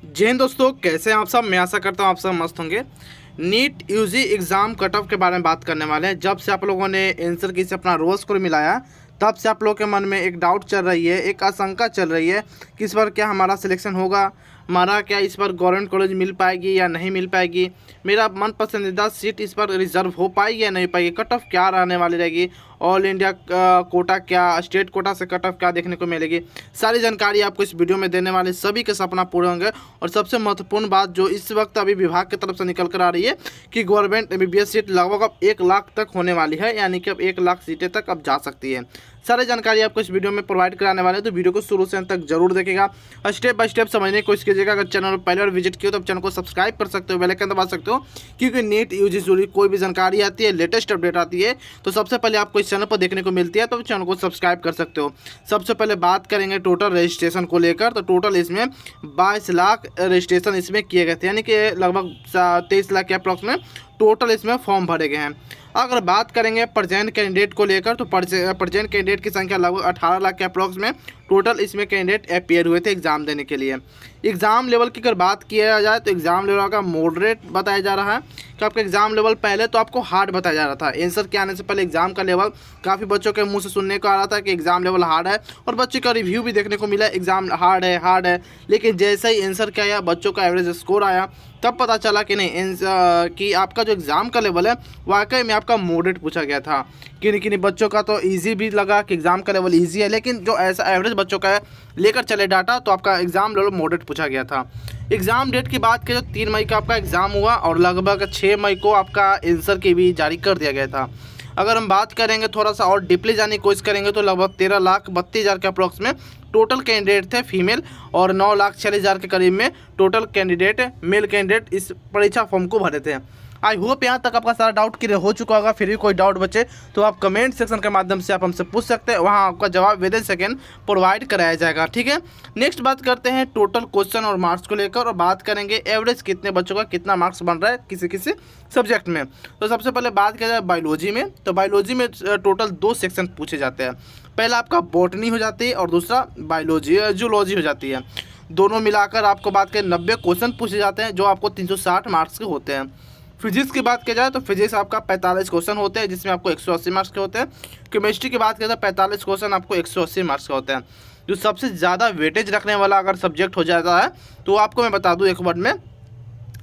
जय हिंद दोस्तों, कैसे हैं आप सब। मैं आशा करता हूं आप सब मस्त होंगे। NEET UG exam cut off के बारे में बात करने वाले हैं। जब से आप लोगों ने आंसर की से अपना रोल स्कोर मिलाया, तब से आप लोगों के मन में एक डाउट चल रही है, एक आशंका चल रही है कि इस बार क्या हमारा सिलेक्शन होगा, हमारा क्या इस बार गवर्नमेंट कॉलेज मिल पाएगी या नहीं मिल पाएगी, मेरा मन पसंदीदा सीट इस बार रिजर्व हो पाएगी या नहीं पाएगी, कट ऑफ क्या रहने वाली रहेगी, ऑल इंडिया कोटा क्या, स्टेट कोटा से कट ऑफ क्या देखने को मिलेगी। सारी जानकारी आपको इस वीडियो में देने वाले, सभी के सपना पूरे होंगे। और सबसे महत्वपूर्ण बात जो इस वक्त अभी विभाग की तरफ से निकल कर आ रही है कि गवर्नमेंट एमबीबीएस सीट लगभग अब 1 लाख तक होने वाली है, यानी कि अब 1 लाख सीटें तक अब जा सकती है। सारी जानकारी आपको इस वीडियो में प्रोवाइड कराने वाले हैं, तो वीडियो को शुरू से अंत तक जरूर देखिएगा और स्टेप बाय स्टेप समझने की कोशिश कीजिएगा। अगर चैनल पर पहले बार विजिट किया तो चैनल को सब्सक्राइब कर सकते हो, बेल आइकन दबा सकते हो, क्योंकि नीट यूजी से जुड़ी कोई भी जानकारी आती है, लेटेस्ट अपडेट आती है, तो सबसे पहले आपको इस चैनल पर देखने को मिलती है, तो चैनल को सब्सक्राइब कर सकते हो। सबसे पहले बात करेंगे टोटल रजिस्ट्रेशन को लेकर, तो टोटल इसमें 22 लाख रजिस्ट्रेशन इसमें किए गए थे, यानी कि लगभग 23 लाख के अप्रॉक्स में टोटल इसमें फॉर्म भरे गए हैं। अगर बात करेंगे प्रेजेंट कैंडिडेट को लेकर, तो प्रेजेंट कैंडिडेट की संख्या लगभग 18 लाख के अप्रॉक्स में टोटल इसमें कैंडिडेट अपीयर हुए थे एग्ज़ाम देने के लिए। एग्ज़ाम लेवल की अगर बात किया जाए तो एग्ज़ाम लेवल का मॉडरेट बताया जा रहा है कि आपका एग्ज़ाम लेवल पहले तो आपको हार्ड बताया जा रहा था। आंसर के आने से पहले एग्ज़ाम का लेवल काफ़ी बच्चों के मुंह से सुनने को आ रहा था कि एग्ज़ाम लेवल हार्ड है, और बच्चों का रिव्यू भी देखने को मिला एग्ज़ाम हार्ड है। लेकिन जैसे ही आंसर क्या आया, बच्चों का एवरेज स्कोर आया, तब पता चला कि नहीं कि आपका जो एग्ज़ाम का लेवल है वाकई में आपका मॉडरेट पूछा गया था। किन्हीं बच्चों का तो इजी भी लगा कि एग्ज़ाम का लेवल इजी है, लेकिन जो ऐसा एवरेज बच्चों का है लेकर चले डाटा, तो आपका एग्ज़ाम लेवल मॉडरेट पूछा गया था। एग्ज़ाम डेट की बात करें तो 3 मई का आपका एग्ज़ाम हुआ और लगभग 6 मई को आपका आंसर की भी जारी कर दिया गया था। अगर हम बात करेंगे थोड़ा सा और डीपली जाने की कोशिश करेंगे तो लगभग 13,32,000 के अप्रॉक्स में टोटल कैंडिडेट थे फीमेल, और 9,46,000 के करीब में टोटल कैंडिडेट मेल कैंडिडेट इस परीक्षा फॉर्म को भरे थे। आई होप यहाँ तक आपका सारा डाउट क्लियर हो चुका होगा। फिर भी कोई डाउट बचे तो आप कमेंट सेक्शन के माध्यम से आप हमसे पूछ सकते हैं, वहाँ आपका जवाब विद इन सेकेंड प्रोवाइड कराया जाएगा, ठीक है। नेक्स्ट बात करते हैं टोटल क्वेश्चन और मार्क्स को लेकर, और बात करेंगे एवरेज कितने बच्चों का कितना मार्क्स बन रहा है किसी किसी सब्जेक्ट में। तो सबसे पहले बात किया जाए बायोलॉजी में, तो बायोलॉजी में टोटल 2 सेक्शन पूछे जाते हैं। पहला आपका बॉटनी हो जाती है और दूसरा बायोलॉजी जूलॉजी हो जाती है। दोनों मिलाकर आपको बात करें 90 क्वेश्चन पूछे जाते हैं, जो आपको 360 मार्क्स के होते हैं। फिजिक्स की बात की जाए तो फिजिक्स आपका 45 क्वेश्चन होते हैं, जिसमें आपको 180 मार्क्स के होते हैं। केमिस्ट्री की बात करें तो 45 क्वेश्चन आपको 180 मार्क्स के होते हैं। जो सबसे ज़्यादा वेटेज रखने वाला अगर सब्जेक्ट हो जाता है तो आपको मैं बता दूं एक वर्ड में,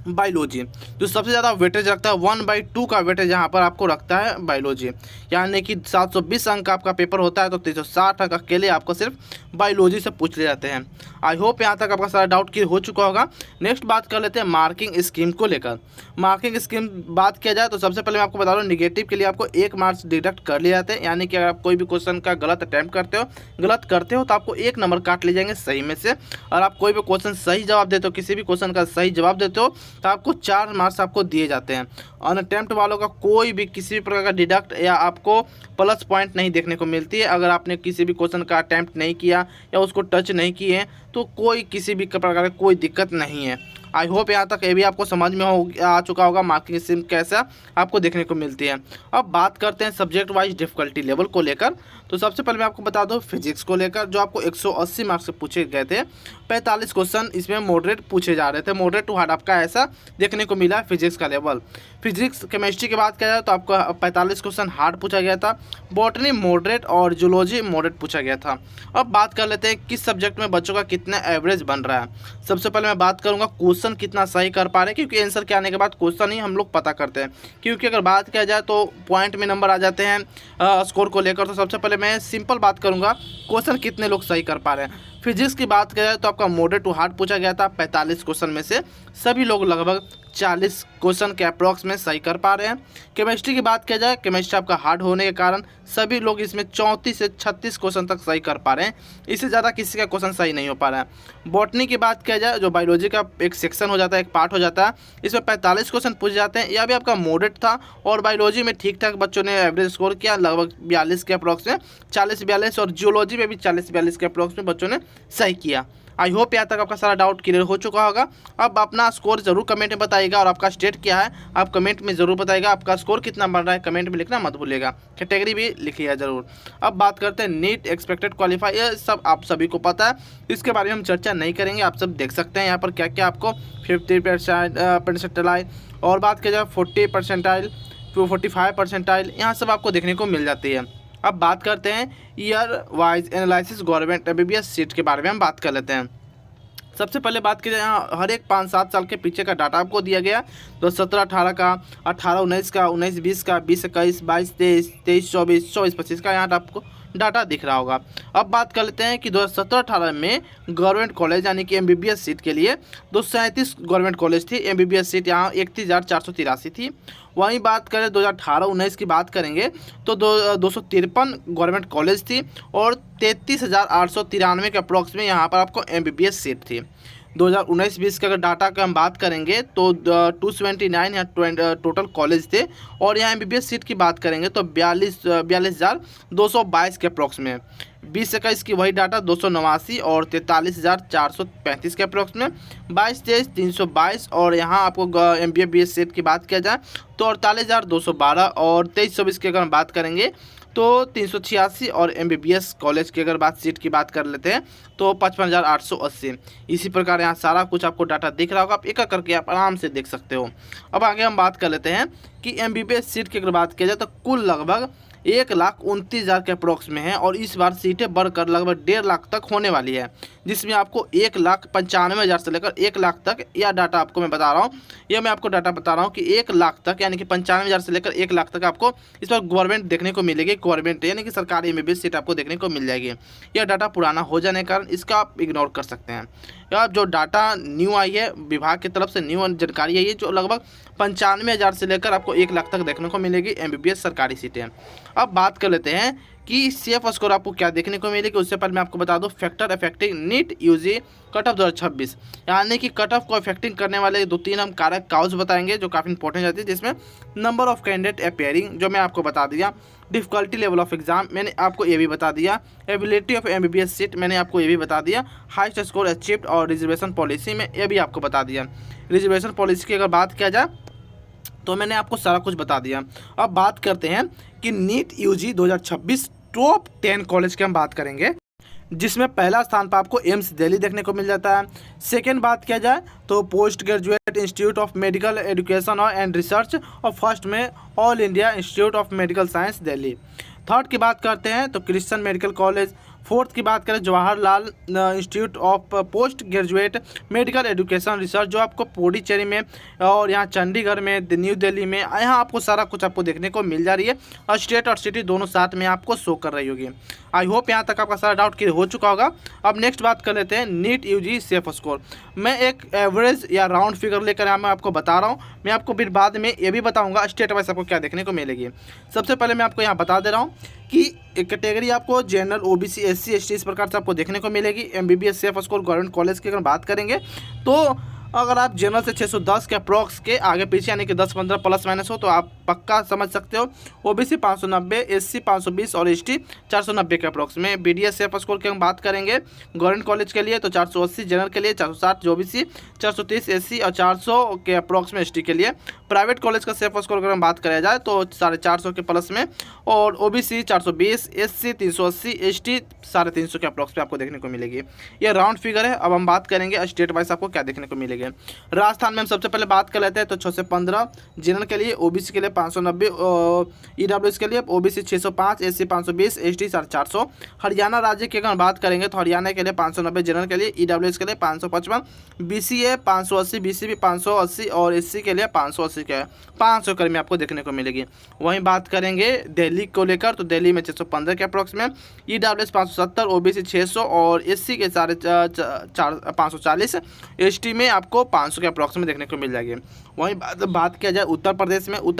बायोलॉजी। जो सबसे ज़्यादा वेटेज रखता है 1/2 का वेटेज यहाँ पर आपको रखता है बायोलॉजी, यानी कि 720 अंक का आपका पेपर होता है तो 360 अंक अकेले आपको सिर्फ बायोलॉजी से पूछ ले जाते हैं। आई होप यहाँ तक आपका सारा डाउट क्लियर हो चुका होगा। नेक्स्ट बात कर लेते हैं मार्किंग स्कीम को लेकर। मार्किंग स्कीम बात किया जाए तो सबसे पहले मैं आपको बता दूँ, निगेटिव के लिए आपको 1 मार्क्स डिडक्ट कर लिए जाते हैं, यानी कि अगर आप कोई भी क्वेश्चन का गलत अटैम्प्ट करते हो तो आपको 1 नंबर काट लिए जाएंगे सही में से। और आप कोई भी क्वेश्चन सही जवाब देते हो, किसी भी क्वेश्चन का सही जवाब देते हो, तो आपको 4 मार्क्स आपको दिए जाते हैं। अनअटेम्प्ट वालों का कोई भी किसी भी प्रकार का डिडक्ट या आपको प्लस पॉइंट नहीं देखने को मिलती है। अगर आपने किसी भी क्वेश्चन का अटैम्प्ट नहीं किया या उसको टच नहीं किए तो कोई किसी भी प्रकार की कोई दिक्कत नहीं है। आई होप यहाँ तक ये भी आपको समझ में आ चुका होगा मार्किंग स्कीम कैसा आपको देखने को मिलती है। अब बात करते हैं सब्जेक्ट वाइज डिफिकल्टी लेवल को लेकर। तो सबसे पहले मैं आपको बता दूं फिजिक्स को लेकर, जो आपको 180 मार्क्स से पूछे गए थे, 45 क्वेश्चन इसमें मॉडरेट पूछे जा रहे थे। मॉडरेट टू हार्ड आपका ऐसा देखने को मिला फिजिक्स का लेवल। फिजिक्स केमिस्ट्री की बात किया जाए तो आपका 45 क्वेश्चन हार्ड पूछा गया था। बॉटनी मॉडरेट और जूलॉजी मॉडरेट पूछा गया था। अब बात कर लेते हैं किस सब्जेक्ट में बच्चों का कितना एवरेज बन रहा है। सबसे पहले मैं बात करूंगा क्वेश्चन कितना सही कर पा रहे हैं, क्योंकि आंसर के आने के बाद क्वेश्चन ही हम लोग पता करते हैं। क्योंकि अगर बात किया जाए तो पॉइंट में नंबर आ जाते हैं स्कोर को लेकर। तो सबसे पहले मैं सिंपल बात करूंगा क्वेश्चन कितने लोग सही कर पा रहे हैं। फिजिक्स की बात करें तो आपका मॉडरेट टू हार्ड पूछा गया था। 45 क्वेश्चन में से सभी लोग लगभग 40 क्वेश्चन के अप्रॉक्स में सही कर पा रहे हैं। केमिस्ट्री की बात किया जाए, केमिस्ट्री आपका हार्ड होने के कारण सभी लोग इसमें 34 से 36 क्वेश्चन तक सही कर पा रहे हैं। इससे ज़्यादा किसी का क्वेश्चन सही नहीं हो पा रहा है। बॉटनी की बात किया जाए, जो बायोलॉजी का एक सेक्शन हो जाता है, एक पार्ट हो जाता है, इसमें 45 क्वेश्चन पूछे जाते हैं। यह भी आपका मॉडरेट था और बायोलॉजी में ठीक ठाक बच्चों ने एवरेज स्कोर किया, लगभग 42 के अप्रॉक्स में, 40-42, और जियोलॉजी में भी 40-42 के अप्रॉक्स में बच्चों ने सही किया। आई होप यहाँ तक आपका सारा डाउट क्लियर हो चुका होगा। अब अपना स्कोर जरूर कमेंट में बताइएगा और आपका स्टेट क्या है आप कमेंट में ज़रूर बताइएगा। आपका स्कोर कितना बन रहा है कमेंट में लिखना मत भूलिएगा, कैटेगरी भी लिखिएगा ज़रूर। अब बात करते हैं नीट एक्सपेक्टेड क्वालिफाई, ये सब आप सभी को पता है, इसके बारे में हम चर्चा नहीं करेंगे। आप सब देख सकते हैं यहाँ पर क्या क्या आपको 50 परसेंटाइल और बात किया जाए 40 परसेंटाइल 45 परसेंटाइल, यहाँ सब आपको देखने को मिल जाती है। अब बात करते हैं year wise analysis government MBBS seat के बारे में हम बात कर लेते हैं। सबसे पहले बात की जाए यहाँ हर एक 5-7 साल के पीछे का डाटा आपको दिया गया, 2017-18 का, 18-19 का, 19-20 का, 20-21, 22-23, 23-24, 24-25 का यहाँ आपको डाटा दिख रहा होगा। अब बात कर लेते हैं कि 2017-18 में गवर्नमेंट कॉलेज यानी कि MBBS सीट के लिए 237 गवर्नमेंट कॉलेज थी। MBBS सीट यहाँ 31,483 थी। वहीं बात करें 2018-19 की बात करेंगे तो 253 गवर्नमेंट कॉलेज थी और 33,893 के अप्रॉक्स में यहाँ पर आपको MBBS सीट थी। 2019-20 के अगर डाटा का हम बात करेंगे तो 279 यहाँ टोटल कॉलेज थे और यहाँ MBBS सीट की बात करेंगे तो 42,222 के अप्रॉक्स में। 20-21 की वही डाटा 289 और 43,435 के अप्रॉक्स में। 22-23 322 और यहाँ आपको MBBS सीट की बात किया जाए तो 48,212 और 23-24 की अगर हम बात करेंगे तो 386 और MBBS कॉलेज की अगर सीट की बात कर लेते हैं तो 55,880। इसी प्रकार यहाँ सारा कुछ आपको डाटा दिख रहा होगा, आप एक एक करके आप आराम से देख सकते हो। अब आगे हम बात कर लेते हैं कि MBBS सीट की अगर बात किया जाए तो कुल लगभग 1,29,000 के अप्रॉक्स में है और इस बार सीटें बढ़कर लगभग 1.5 लाख तक होने वाली है, जिसमें आपको 1,95,000 से लेकर 1 लाख तक यह डाटा आपको मैं बता रहा हूँ। यह मैं आपको डाटा बता रहा हूँ कि 1 लाख तक यानी कि 95,000 से लेकर 1 लाख तक आपको इस पर गवर्नमेंट देखने को मिलेगी। गवर्नमेंट यानी कि सरकारी MBBS सीट आपको देखने को मिल जाएगी। यह डाटा पुराना हो जाने के कारण इसका आप इग्नोर कर सकते हैं। अब जो डाटा न्यू आई है विभाग की तरफ से न्यू जानकारी आई है जो लगभग 95,000 से लेकर आपको 1 लाख तक देखने को मिलेगी MBBS सरकारी सीटें। अब बात कर लेते हैं कि CF स्कोर आपको क्या देखने को मिलेगी। उससे पहले मैं आपको बता दूं factor affecting NEET UG cut off 2026 यानी कि कट ऑफ को अफेक्टिंग करने वाले 2-3 हम कारक काउज बताएंगे जो काफ़ी इंपॉर्टेंट जाती है, जिसमें नंबर ऑफ कैंडिडेट अपेयरिंग जो मैं आपको बता दिया, डिफ़िकल्टी लेवल ऑफ एग्जाम मैंने आपको ये भी बता दिया, एबिलिटी ऑफ MBBS सीट मैंने आपको ये भी बता दिया, हाईएस्ट स्कोर अचीव्ड और रिजर्वेशन पॉलिसी में ये भी आपको बता दिया। रिजर्वेशन पॉलिसी की अगर बात किया जाए तो मैंने आपको सारा कुछ बता दिया। अब बात करते हैं कि नीट UG 2026 टॉप 10 कॉलेज की हम बात करेंगे, जिसमें पहला स्थान पर आपको एम्स दिल्ली देखने को मिल जाता है। सेकेंड बात किया जाए तो post graduate institute of medical education and research और फर्स्ट में all India institute of medical science Delhi. Third की बात करते हैं तो क्रिश्चियन मेडिकल कॉलेज। फोर्थ की बात करें Jawaharlal institute of post graduate medical education research जो आपको पुडुचेरी में और यहाँ चंडीगढ़ में न्यू दिल्ली में यहाँ आपको सारा कुछ आपको देखने को मिल जा रही है और स्टेट और सिटी दोनों साथ में आपको शो कर रही होगी। आई होप यहाँ तक आपका सारा डाउट क्लियर हो चुका होगा। अब नेक्स्ट बात कर लेते हैं नीट UG सेफ स्कोर। मैं एक एवरेज या राउंड फिगर लेकर यहाँ मैं आपको बता रहा हूँ, मैं आपको फिर बाद में ये भी बताऊँगा स्टेट वाइज आपको क्या देखने को मिलेगी। सबसे पहले मैं आपको यहाँ बता दे रहा हूँ कि कैटेगरी आपको जनरल OBC SC ST इस प्रकार से आपको देखने को मिलेगी। MBBS safe score government college की अगर बात करेंगे तो अगर आप जनरल से 610 के अप्रॉक्स के आगे पीछे यानी कि 10-15 प्लस माइनस हो तो आप पक्का समझ सकते हो। OBC 590, SC 520 और ST 490 के अप्रॉक्स में। BDS सेफ स्कोर की हम बात करेंगे गवर्नमेंट कॉलेज के लिए तो 480 जनरल के लिए, 460 OBC, 430 SC और 400 के अप्रॉक्स में ST के लिए। प्राइवेट कॉलेज का सेफ स्कोर अगर हम बात करा जाए तो 450 के प्लस में और OBC 420, SC 380, ST 350 के अप्रॉक्स पे आपको देखने को मिलेगी। ये राउंड फिगर है। अब हम बात करेंगे स्टेट वाइज आपको क्या देखने को मिलेगी। राजस्थान में हम सबसे पहले बात कर लेते हैं तो 6 से 15 जनरल के लिए, OBC के लिए 590, EWS के लिए OBC 605, SC 520, ST 450। हरियाणा राज्य की अगर बात करेंगे तो हरियाणा के लिए 590 जनरल के लिए, EWS के लिए 555, BCA 580, BCB 580 और SC के लिए 580 के 500 कर्मी आपको देखने को मिलेगी। वहीं बात करेंगे दिल्ली को लेकर तो दिल्ली में 615 के अप्रॉक्स में, EWS 570, OBC 600 और SC के 540, ST में आपको 500 के अप्रॉक्स में देखने को मिल जाएगी। वहीं बात किया जाए उत्तर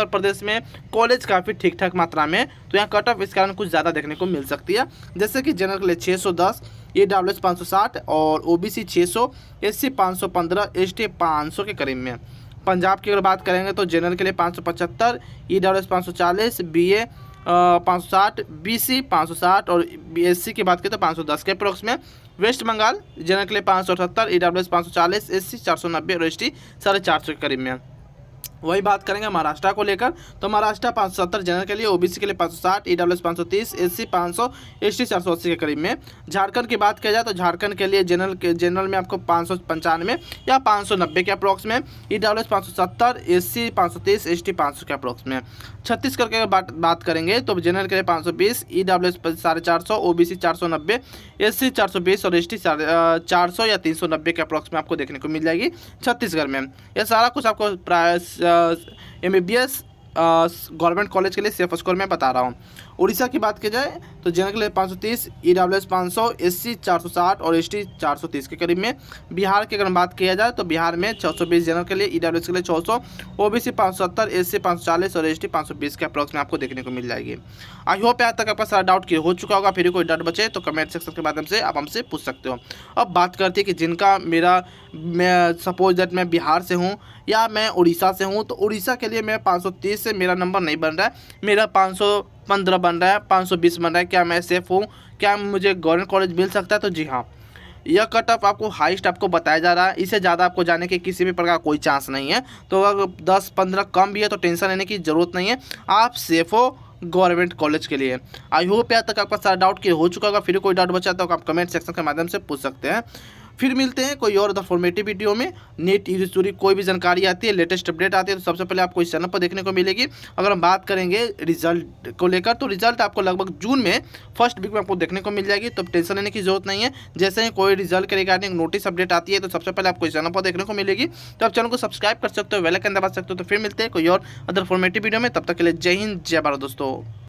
प्रदेश में कॉलेज काफ़ी ठीक ठाक मात्रा में तो यहाँ कट ऑफ इस कारण कुछ ज़्यादा देखने को मिल सकती है, जैसे कि जनरल के लिए 610, EWS 560 और OBC 600, SC 515, ST 500 के करीब में। पंजाब की अगर बात करेंगे तो जनरल के लिए 575, EWS 540, BA 560, BC 560 और SC की बात करें तो 510 के अप्रॉक्स में। वेस्ट बंगाल जनरल के लिए 578, EWS 540, SC 490 और ST 450 के करीब में। वही बात करेंगे महाराष्ट्र को लेकर, तो महाराष्ट्र 570 जनरल के लिए, OBC के लिए 560, EWS 530, SC 500, ST 480 के करीब में। झारखंड की बात किया जाए तो झारखंड के लिए जनरल में आपको 595 या 590 के अप्रॉक्स में, EWS 570, SC 530, ST 500 के अप्रॉक्स में। छत्तीसगढ़ के बात करेंगे तो जनरल के लिए 520, EWS 450, OBC 490, SC 420 और ST 400 या 390 के अप्रॉक्स में आपको देखने को मिल जाएगी छत्तीसगढ़ में। यह सारा कुछ आपको MBBS गवर्नमेंट कॉलेज के लिए सेफ स्कोर में बता रहा हूँ। उड़ीसा की बात की जाए तो जनरल के लिए 530, EWS 500, SC 460 और ST 430 के करीब में। बिहार की अगर बात किया जाए तो बिहार में 620 जनरल के लिए, EWS के लिए 600, OBC 570, SC 540 और ST 520 के अप्रॉक्स में आपको देखने को मिल जाएगी। आई होप यहाँ तक आपका सारा डाउट क्लियर हो चुका होगा। फिर कोई डाउट बचे तो कमेंट सेक्शन के माध्यम से आप हमसे पूछ सकते हो। अब बात करते हैं कि जिनका मैं सपोज दैट मैं बिहार से हूँ या मैं उड़ीसा से हूँ, तो उड़ीसा के लिए मैं 530 से मेरा नंबर नहीं बन रहा है, मेरा 515 बन रहा है, 520 बन रहा है। क्या मैं सेफ हूँ? क्या मुझे गवर्नमेंट कॉलेज मिल सकता है? तो जी हाँ, यह कट ऑफ आपको हाईएस्ट आपको बताया जा रहा है। इससे ज़्यादा आपको जाने के किसी भी प्रकार कोई चांस नहीं है। तो अगर 10-15 कम भी है तो टेंशन लेने की ज़रूरत नहीं है, आप सेफ हो गवर्नमेंट कॉलेज के लिए। आई होप यहाँ तक आपका सारा डाउट क्लियर हो चुका होगा। फिर कोई डाउट बचा तो आप कमेंट सेक्शन के माध्यम से पूछ सकते हैं। फिर मिलते हैं कोई और फॉर्मेटिव वीडियो में। नीट यूजी कोई भी जानकारी आती है, लेटेस्ट अपडेट आती है, तो सबसे पहले आपको इस चैनल पर देखने को मिलेगी। अगर हम बात करेंगे रिजल्ट को लेकर तो रिजल्ट आपको लगभग जून में फर्स्ट वीक में आपको देखने को मिल जाएगी, तो टेंशन लेने की जरूरत नहीं है। जैसे ही कोई रिजल्ट के रिगार्डिंग नोटिस अपडेट आती है तो सबसे पहले आपको इस चैनल पर देखने को मिलेगी। तो आप चैनल को सब्सक्राइब कर सकते हो, बेल आइकन दबा सकते हो। तो फिर मिलते हैं कोई और अदर फॉर्मेटिव वीडियो में। तब तक के लिए जय हिंद, जय भारत दोस्तों।